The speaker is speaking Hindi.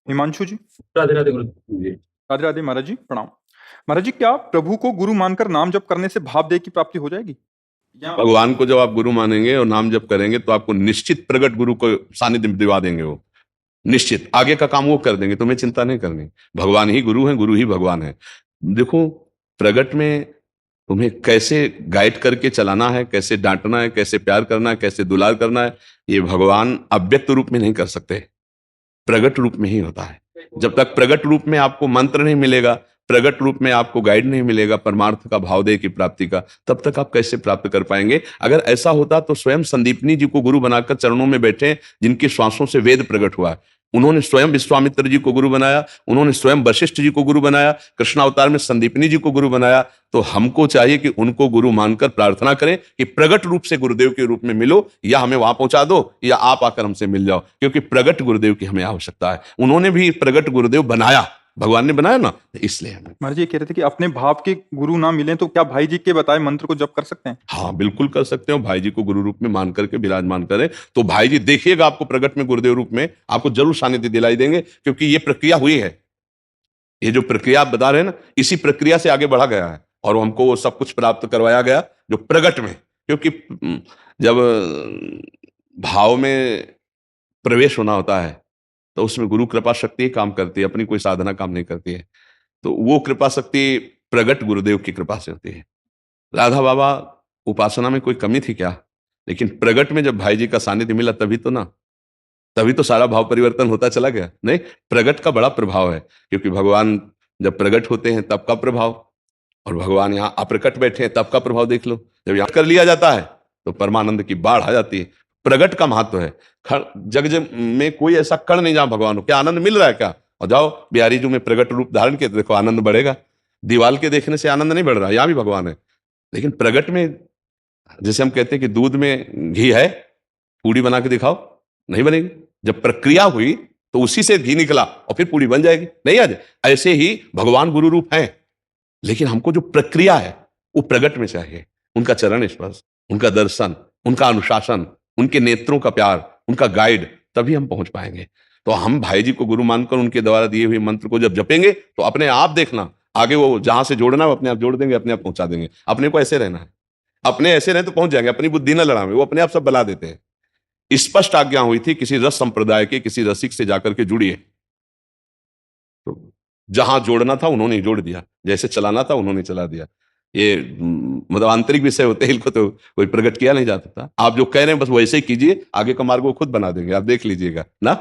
हिमांशु जी। राधे राधे गुरु जी। राधे राधे महाराज जी, प्रणाम। महाराज जी, क्या प्रभु को गुरु मानकर नाम जप करने से भाव देह की प्राप्ति हो जाएगी? भगवान को जब आप गुरु मानेंगे और नाम जप करेंगे तो आपको निश्चित प्रगट गुरु को सानिध्य दिवा देंगे। वो निश्चित आगे का काम वो कर देंगे, तुम्हें चिंता नहीं करनी। भगवान ही गुरु है, गुरु ही भगवान है। देखो, प्रगट में तुम्हें कैसे गाइड करके चलाना है, कैसे डांटना है, कैसे प्यार करना है, कैसे दुलार करना है, ये भगवान अव्यक्त रूप में नहीं कर सकते, प्रगट रूप में ही होता है। जब तक प्रगट रूप में आपको मंत्र नहीं मिलेगा, प्रगट रूप में आपको गाइड नहीं मिलेगा परमार्थ का, भावदेह की प्राप्ति का, तब तक आप कैसे प्राप्त कर पाएंगे? अगर ऐसा होता तो स्वयं संदीपनी जी को गुरु बनाकर चरणों में बैठे, जिनके श्वासों से वेद प्रकट हुआ। उन्होंने स्वयं विश्वामित्र जी को गुरु बनाया, उन्होंने स्वयं वशिष्ठ जी को गुरु बनाया, कृष्णावतार में संदीपनी जी को गुरु बनाया। तो हमको चाहिए कि उनको गुरु मानकर प्रार्थना करें कि प्रगट रूप से गुरुदेव के रूप में मिलो, या हमें वहां पहुंचा दो या आप आकर हमसे मिल जाओ, क्योंकि प्रगट गुरुदेव की हमें आवश्यकता है। उन्होंने भी प्रगट गुरुदेव बनाया, भगवान ने बनाया ना, इसलिए हमें। महाराज जी, ये कह रहे थे कि अपने भाव के गुरु ना मिले तो क्या भाई जी के बताए मंत्र को जप कर सकते हैं? हाँ, बिल्कुल कर सकते हो। भाई जी को गुरु रूप में मान करके विराजमान करें तो भाई जी देखिएगा आपको प्रगट में गुरुदेव रूप में आपको जरूर सानिध्य दिलाई देंगे, क्योंकि ये प्रक्रिया हुई है। ये जो प्रक्रिया आप बता रहे हैं ना, इसी प्रक्रिया से आगे बढ़ा गया है और हमको वो सब कुछ प्राप्त करवाया गया जो प्रगट में। क्योंकि जब भाव में प्रवेश होना होता है तो उसमें गुरु कृपा शक्ति ही काम करती है, अपनी कोई साधना काम नहीं करती है। तो वो कृपा शक्ति प्रगट गुरुदेव की कृपा से होती है। राधा बाबा उपासना में कोई कमी थी क्या? लेकिन प्रगट में जब भाई जी का सानिध्य मिला तभी तो ना, तभी तो सारा भाव परिवर्तन होता चला गया। नहीं, प्रगट का बड़ा प्रभाव है, क्योंकि भगवान जब प्रगट होते हैं तब का प्रभाव, और भगवान यहाँ अप्रकट बैठे हैं तब का प्रभाव देख लो। जब यहाँ कर लिया जाता है तो परमानंद की बाढ़ आ जाती है। प्रगट का महत्व है। जग जग में कोई ऐसा कण नहीं जहां भगवान हो। क्या आनंद मिल रहा है क्या? और जाओ बिहारी जी में प्रगट रूप धारण के देखो, आनंद बढ़ेगा। दीवाल के देखने से आनंद नहीं बढ़ रहा, यहां भी भगवान है। लेकिन प्रगट में, जैसे हम कहते हैं कि दूध में घी है, पूड़ी बना के दिखाओ, नहीं बनेगी। जब प्रक्रिया हुई तो उसी से घी निकला और फिर पूड़ी बन जाएगी। नहीं आज ऐसे ही भगवान गुरु रूप है, लेकिन हमको जो प्रक्रिया है वो प्रगट में चाहिए। उनका चरण स्पर्श, उनका दर्शन, उनका अनुशासन, उनके नेत्रों का प्यार, उनका गाइड, तभी हम पहुंच पाएंगे। तो हम भाई जी को गुरु मानकर उनके द्वारा दिए हुए मंत्र को जब जपेंगे तो अपने आप देखना, आगे वो जहां से जोड़ना है अपने आप जोड़ देंगे, अपने आप पहुंचा देंगे। अपने को ऐसे रहना है, अपने ऐसे रहे तो पहुंच जाएंगे। अपनी बुद्धि न लड़ावे, वो अपने आप सब बला देते हैं। स्पष्ट आज्ञा हुई थी किसी रस संप्रदाय के किसी रसिक से जाकर के जुड़िए, तो जहां जोड़ना था उन्होंने जोड़ दिया, जैसे चलाना था उन्होंने चला दिया। ये मतलब आंतरिक विषय होते हैं, इनको तो कोई प्रकट किया नहीं जाता था। आप जो कह रहे हैं बस वैसे ही कीजिए, आगे का मार्ग वो खुद बना देंगे, आप देख लीजिएगा ना।